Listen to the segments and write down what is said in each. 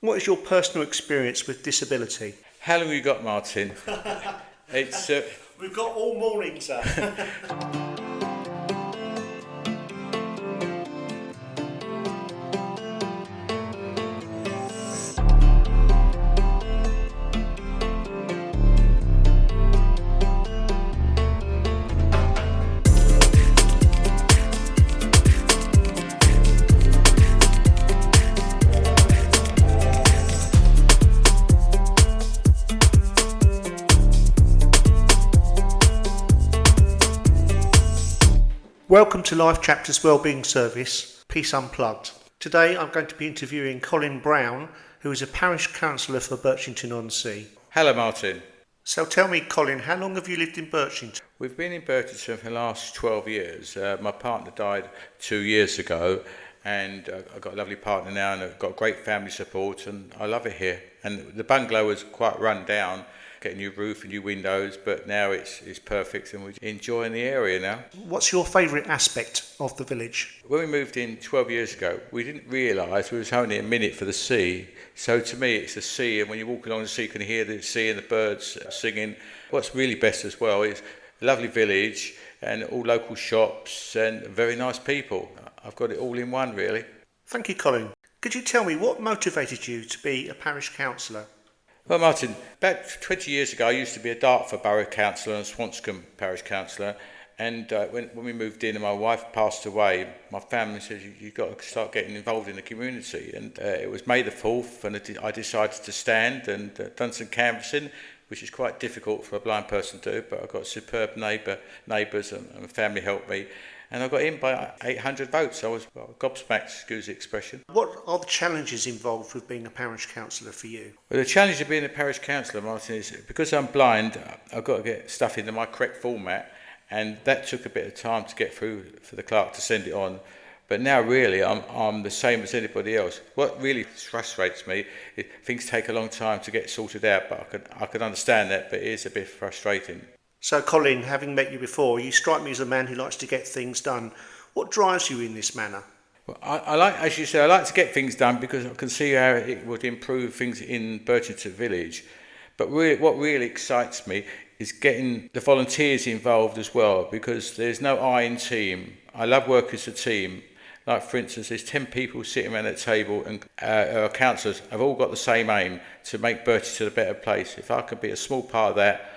What is your personal experience with disability? How long have you got, Martin? It's We've got all morning, sir. Welcome to Life Chapters Wellbeing Service, Peace Unplugged. Today I'm going to be interviewing Colin Brown, who is a parish councilor for Birchington-on-Sea. Hello, Martin. So tell me, Colin, how long have you lived in Birchington? We've been in Birchington for the last 12 years. My partner died 2 years ago, and I've got a lovely partner now, and I've got great family support, and I love it here. And the bungalow was quite run down, getting a new roof and new windows, but now it's perfect, and we're enjoying the area now. What's your favourite aspect of the village? When we moved in 12 years ago, we didn't realise we was only a minute for the sea. So to me, it's the sea, and when you walk along the sea, you can hear the sea and the birds singing. What's really best as well is a lovely village and all local shops and very nice people. I've got it all in one, really. Thank you, Colin. Could you tell me what motivated you to be a parish councillor? Well, Martin, about 20 years ago, I used to be a Dartford Borough Councillor and Swanscombe Parish Councillor. And when we moved in and my wife passed away, my family said, you've got to start getting involved in the community. And it was May the 4th, and I decided to stand and done some canvassing, which is quite difficult for a blind person to do, but I've got superb neighbours and family helped me. And I got in by 800 votes. I was gobsmacked, excuse the expression. What are the challenges involved with being a parish councillor for you? Well, the challenge of being a parish councillor, Martin, is because I'm blind, I've got to get stuff into my correct format, and that took a bit of time to get through for the clerk to send it on. But now, really, I'm the same as anybody else. What really frustrates me is things take a long time to get sorted out, but I can understand that, but it is a bit frustrating. So, Colin, having met you before, you strike me as a man who likes to get things done. What drives you in this manner? Well, I like, as you say, I like to get things done because I can see how it would improve things in Birchington Village. But what really excites me is getting the volunteers involved as well, because there's no I in team. I love working as a team. Like, for instance, there's 10 people sitting around at a table, and our councillors have all got the same aim, to make Birchington a better place. If I can be a small part of that,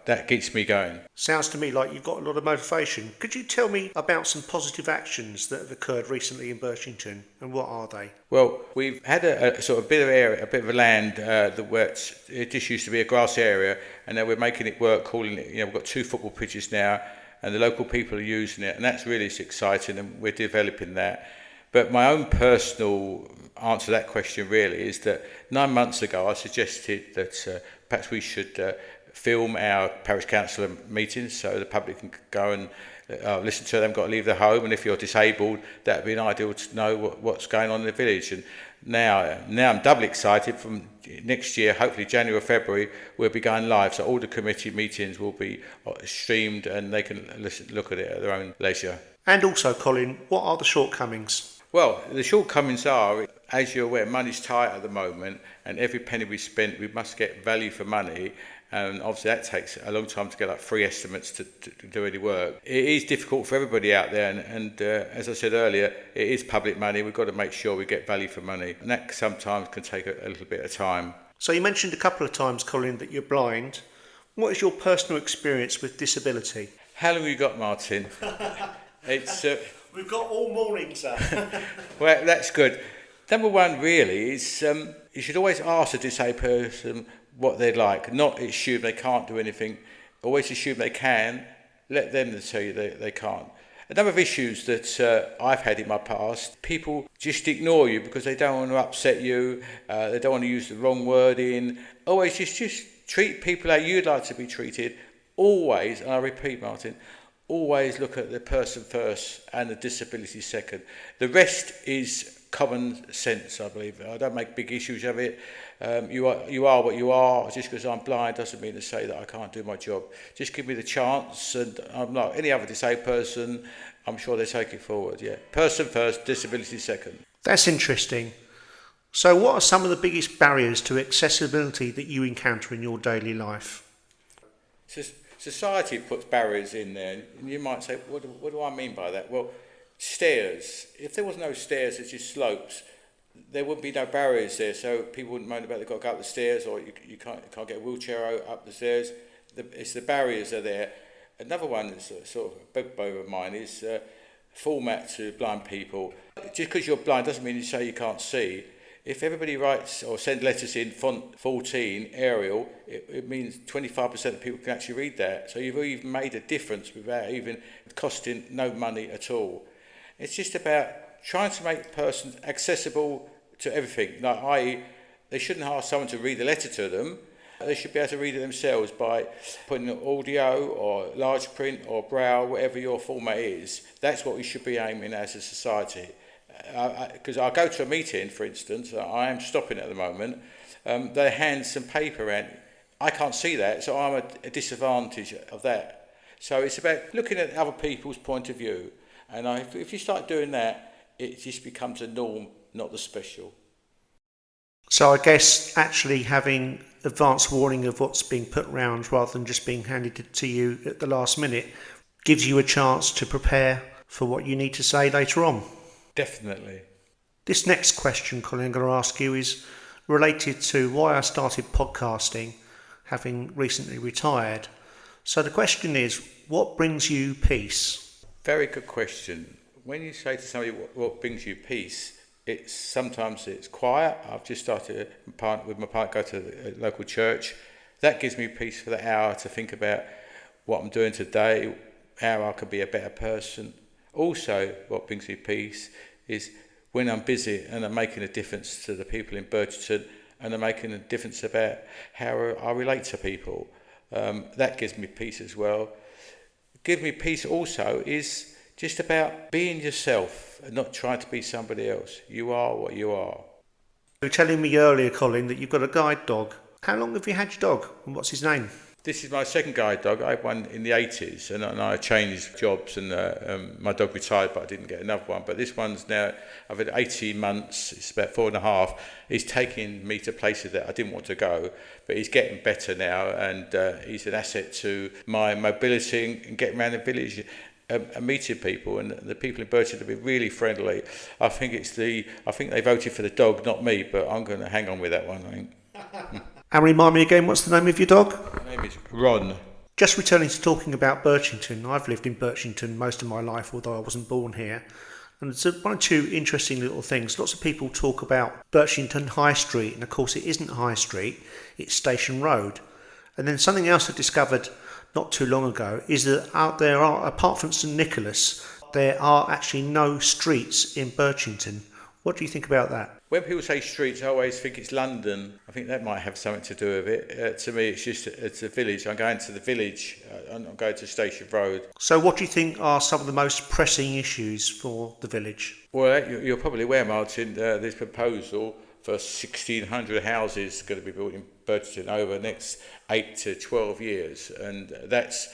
that keeps me going. Sounds to me like you've got a lot of motivation. Could you tell me about some positive actions that have occurred recently in Birchington, and what are they? Well, we've had a sort of bit of area, a bit of a land where it just used to be a grass area, and now we're making it work, calling it, we've got 2 football pitches now, and the local people are using it, and that's really exciting, and we're developing that. But my own personal answer to that question really is that 9 months ago I suggested that perhaps we should film our parish council meetings so the public can go and listen to them, got to leave their home, and if you're disabled, that would be an ideal to know what's going on in the village. And now I'm doubly excited. From next year, hopefully January or February, we'll be going live, so all the committee meetings will be streamed and they can look at it at their own leisure. And also, Colin, what are the shortcomings? Well, the shortcomings are, as you're aware, money's tight at the moment, and every penny we spent, we must get value for money. And obviously that takes a long time to get like free estimates to do any work. It is difficult for everybody out there, and as I said earlier, it is public money. We've got to make sure we get value for money, and that sometimes can take a little bit of time. So you mentioned a couple of times, Colin, that you're blind. What is your personal experience with disability? How long have you got, Martin? It's We've got all morning, sir. Well, that's good. Number one really is you should always ask a disabled person what they'd like, not assume they can't do anything. Always assume they can, let them tell you they can't. A number of issues that I've had in my past, people just ignore you because they don't want to upset you, they don't want to use the wrong wording. Always just treat people how you'd like to be treated. Always, and I repeat, Martin, always look at the person first and the disability second. The rest is common sense, I believe. I don't make big issues of it. You are what you are. Just because I'm blind doesn't mean to say that I can't do my job. Just give me the chance, and I'm like any other disabled person. I'm sure they take it forward. Yeah, person first, disability second. That's interesting. So what are some of the biggest barriers to accessibility that you encounter in your daily life? Society puts barriers in there, and you might say, what do I mean by that? Well, stairs. If there was no stairs, it's just slopes, there would be no barriers there, so people wouldn't moan about they've got to go up the stairs, or you can't get a wheelchair up the stairs. It's the barriers are there. Another one that's sort of a bugbear of mine is format to blind people. Just because you're blind doesn't mean you say you can't see. If everybody writes or send letters in font 14 Arial, it means 25% of people can actually read that. So you've even made a difference without even costing no money at all. It's just about trying to make persons accessible to everything. Like, i.e., they shouldn't ask someone to read a letter to them. They should be able to read it themselves by putting audio or large print or braille, whatever your format is. That's what we should be aiming as a society. Because I go to a meeting, for instance, I am stopping at the moment, they hand some paper around. I can't see that, so I'm at a disadvantage of that. So it's about looking at other people's point of view. And if you start doing that, it just becomes a norm, not the special. So I guess actually having advance warning of what's being put round rather than just being handed to you at the last minute gives you a chance to prepare for what you need to say later on. Definitely. This next question, Colin, I'm going to ask you is related to why I started podcasting, having recently retired. So the question is, what brings you peace? Very good question. When you say to somebody what brings you peace, sometimes it's quiet. I've just started with my partner, go to the local church. That gives me peace for the hour to think about what I'm doing today, how I could be a better person. Also, what brings me peace is when I'm busy and I'm making a difference to the people in Birchington, and I'm making a difference about how I relate to people. That gives me peace as well. Give me peace also is just about being yourself and not trying to be somebody else. You are what you are. You were telling me earlier, Colin, that you've got a guide dog. How long have you had your dog and what's his name? This is my second guide dog. I had one in the 80s and I changed jobs and my dog retired, but I didn't get another one. But this one's now, I've had 18 months, it's about 4.5. He's taking me to places that I didn't want to go, but he's getting better now and he's an asset to my mobility and getting around the village and meeting people. And the people in Birchington have been really friendly. I think they voted for the dog, not me, but I'm going to hang on with that one, I think. And remind me again, what's the name of your dog? My name is Ron. Just returning to talking about Birchington, I've lived in Birchington most of my life, although I wasn't born here. And it's one or two interesting little things. Lots of people talk about Birchington High Street, and of course it isn't High Street, it's Station Road. And then something else I discovered not too long ago is that there are, apart from St Nicholas, there are actually no streets in Birchington. What do you think about that? When people say streets, I always think it's London. I think that might have something to do with it. To me, it's a village. I'm going to the village. I'm not going to Station Road. So what do you think are some of the most pressing issues for the village? Well, you're probably aware, Martin, there's proposal for 1,600 houses going to be built in Birchington over the next 8 to 12 years. And that's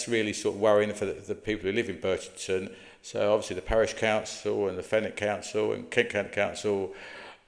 really sort of worrying for the people who live in Birchington. So obviously the parish council and the Fenwick council and Kent County council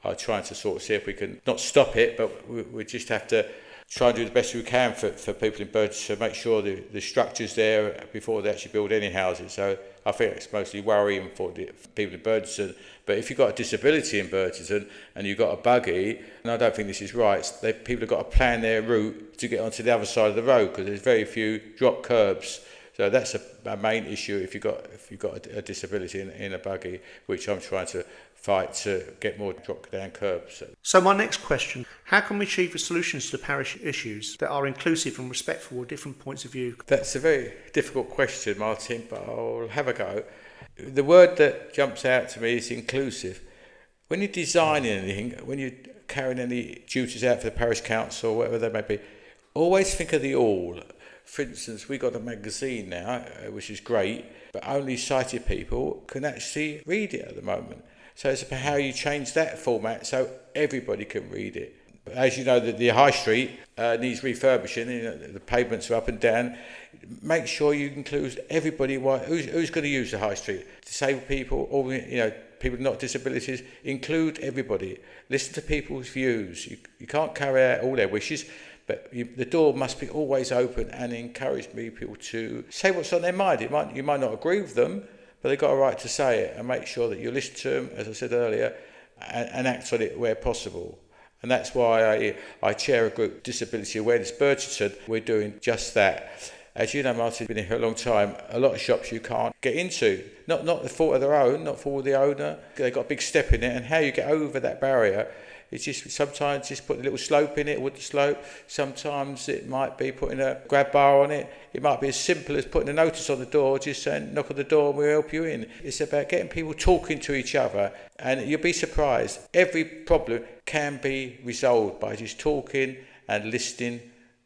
are trying to sort of see if we can not stop it, but we just have to try and do the best we can for people in Birchington to make sure the structure's there before they actually build any houses. So I think it's mostly worrying for the people in Birchington. But if you've got a disability in Birchington and you've got a buggy, and I don't think this is right, people have got to plan their route to get onto the other side of the road because there's very few drop curbs. So that's a main issue if you've got a disability in a buggy, which I'm trying to fight to get more drop down curbs. So my next question, how can we achieve solutions to parish issues that are inclusive and respectful of different points of view? That's a very difficult question, Martin, but I'll have a go. The word that jumps out to me is inclusive. When you're designing anything, when you're carrying any duties out for the parish council or whatever they may be, always think of the all. For instance, we got a magazine now, which is great, but only sighted people can actually read it at the moment. So it's about how you change that format so everybody can read it. As you know, the high street needs refurbishing, the pavements are up and down. Make sure you include everybody who's going to use the high street. Disabled people, or people with not disabilities, include everybody. Listen to people's views. You can't carry out all their wishes, but the door must be always open and encourage people to say what's on their mind. You might not agree with them, but they've got a right to say it, and make sure that you listen to them, as I said earlier, and act on it where possible. And that's why I chair a group, Disability Awareness Birchington. We're doing just that. As you know, Martin, been here for a long time, a lot of shops you can't get into. Not the fault of their own, not for the owner. They've got a big step in it, and how you get over that barrier, it's just sometimes just putting a little slope in it, wooden slope. Sometimes it might be putting a grab bar on it. It might be as simple as putting a notice on the door, just saying, knock on the door and we'll help you in. It's about getting people talking to each other, and you'll be surprised. Every problem can be resolved by just talking and listening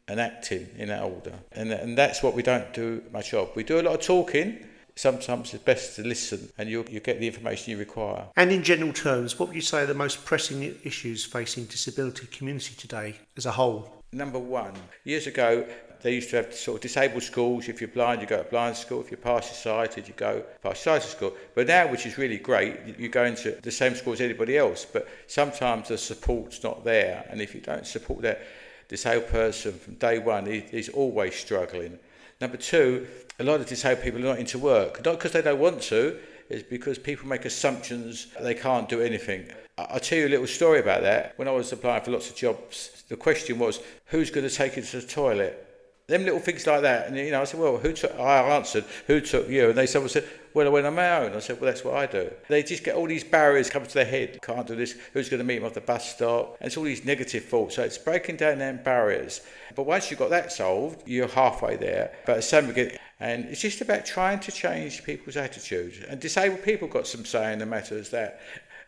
and acting in that order. And that's what we don't do much of. We do a lot of talking. Sometimes it's best to listen, and you'll get the information you require. And in general terms, what would you say are the most pressing issues facing disability community today as a whole? Number one, years ago, they used to have sort of disabled schools. If you're blind, you go to blind school. If you're partially sighted, you go partially sighted school. But now, which is really great, you go into the same school as anybody else. But sometimes the support's not there, and if you don't support that disabled person from day one, he's always struggling. Number two, a lot of disabled people are not into work. Not because they don't want to, it's because people make assumptions they can't do anything. I'll tell you a little story about that. When I was applying for lots of jobs, the question was, who's going to take you to the toilet? Them little things like that. And I said, well, I answered, who took you? And someone said, well, I went on my own. I said, well, that's what I do. They just get all these barriers coming to their head. Can't do this. Who's going to meet them off the bus stop? And it's all these negative thoughts. So it's breaking down them barriers. But once you've got that solved, you're halfway there. But some again, and it's just about trying to change people's attitudes. And disabled people got some say in the matter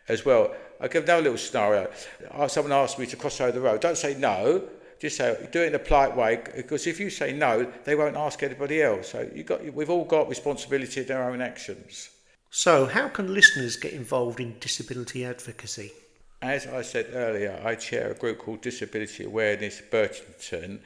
as well. I'll give another little scenario. Someone asked me to cross over the road. Don't say no. Just say, do it in a polite way, because if you say no, they won't ask anybody else. So we've all got responsibility in our own actions. So how can listeners get involved in disability advocacy? As I said earlier, I chair a group called Disability Awareness Birchington,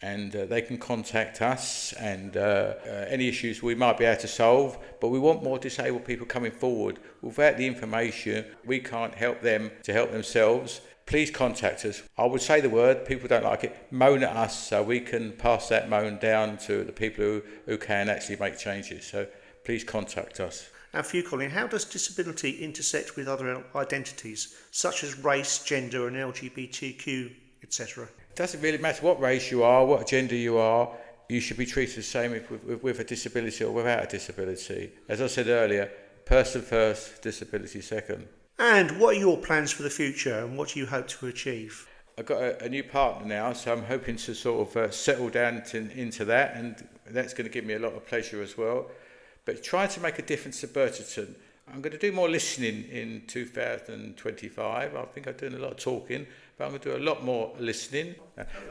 and they can contact us and any issues we might be able to solve, but we want more disabled people coming forward. Without the information, we can't help them to help themselves. Please contact us. I would say the word, people don't like it, moan at us, so we can pass that moan down to the people who can actually make changes. So please contact us. And for you, Colin, how does disability intersect with other identities, such as race, gender and LGBTQ, etc.? It doesn't really matter what race you are, what gender you are, you should be treated the same with a disability or without a disability. As I said earlier, person first, disability second. And what are your plans for the future, and what do you hope to achieve? I've got a new partner now, so I'm hoping to sort of settle down into that, and that's going to give me a lot of pleasure as well. But trying to make a difference to Birchington. I'm going to do more listening in 2025. I think I'm doing a lot of talking, but I'm going to do a lot more listening.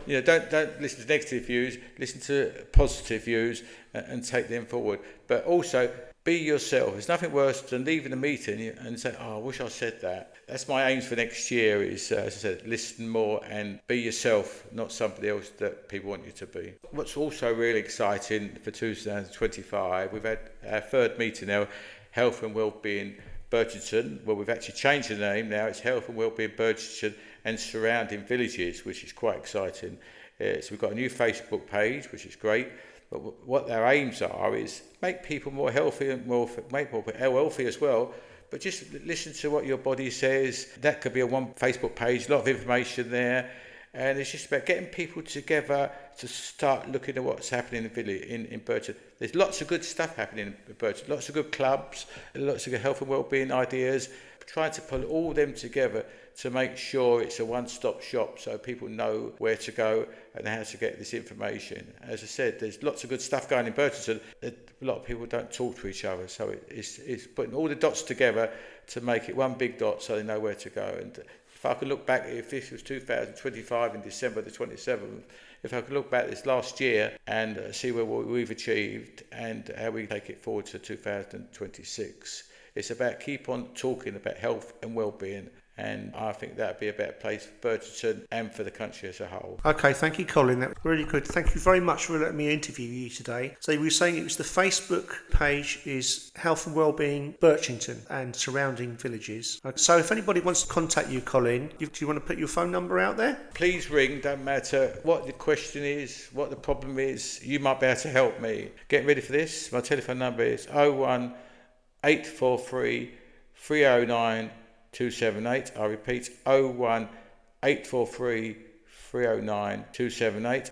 Don't listen to negative views, listen to positive views and take them forward. But also, be yourself. There's nothing worse than leaving a meeting and say, I wish I said that. That's my aims for next year is, as I said, listen more and be yourself, not somebody else that people want you to be. What's also really exciting for 2025, we've had our third meeting now, Health and Wellbeing Birchington. Well, we've actually changed the name now. It's Health and Wellbeing Birchington and Surrounding Villages, which is quite exciting. So we've got a new Facebook page, which is great. But what their aims are is make people more healthy and make more healthy as well. But just listen to what your body says. That could be a one Facebook page, a lot of information there. And it's just about getting people together to start looking at what's happening in Birchington. There's lots of good stuff happening in Birchington, lots of good clubs, lots of good health and wellbeing ideas. Trying to pull all them together to make sure it's a one-stop shop so people know where to go and how to get this information. As I said, there's lots of good stuff going in Birchington. A lot of people don't talk to each other, so it's putting all the dots together to make it one big dot so they know where to go. And if I could look back, if this was 2025 in December the 27th, if I could look back this last year and see what we've achieved and how we take it forward to 2026, it's about keep on talking about health and well-being and I think that would be a better place for Birchington and for the country as a whole. Okay, thank you, Colin. That was really good. Thank you very much for letting me interview you today. So you were saying it was the Facebook page is Health and Wellbeing Birchington and surrounding villages. So if anybody wants to contact you, Colin, do you want to put your phone number out there? Please ring, don't matter what the question is, what the problem is, you might be able to help me. Get ready for this. My telephone number is 01843 309 278. I repeat, 01843 309 278.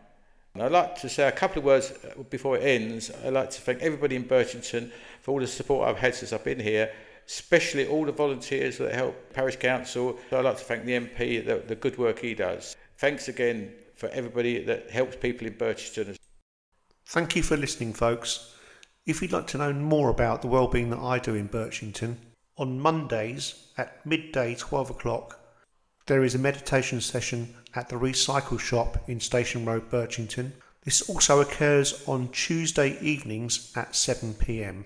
And I'd like to say a couple of words before it ends. I'd like to thank everybody in Birchington for all the support I've had since I've been here, especially all the volunteers that help Parish Council. So I'd like to thank the MP, the good work he does. Thanks again for everybody that helps people in Birchington. Thank you for listening, folks. If you'd like to know more about the wellbeing that I do in Birchington, on Mondays at midday 12 o'clock, there is a meditation session at the Recycle Shop in Station Road, Birchington. This also occurs on Tuesday evenings at 7 p.m.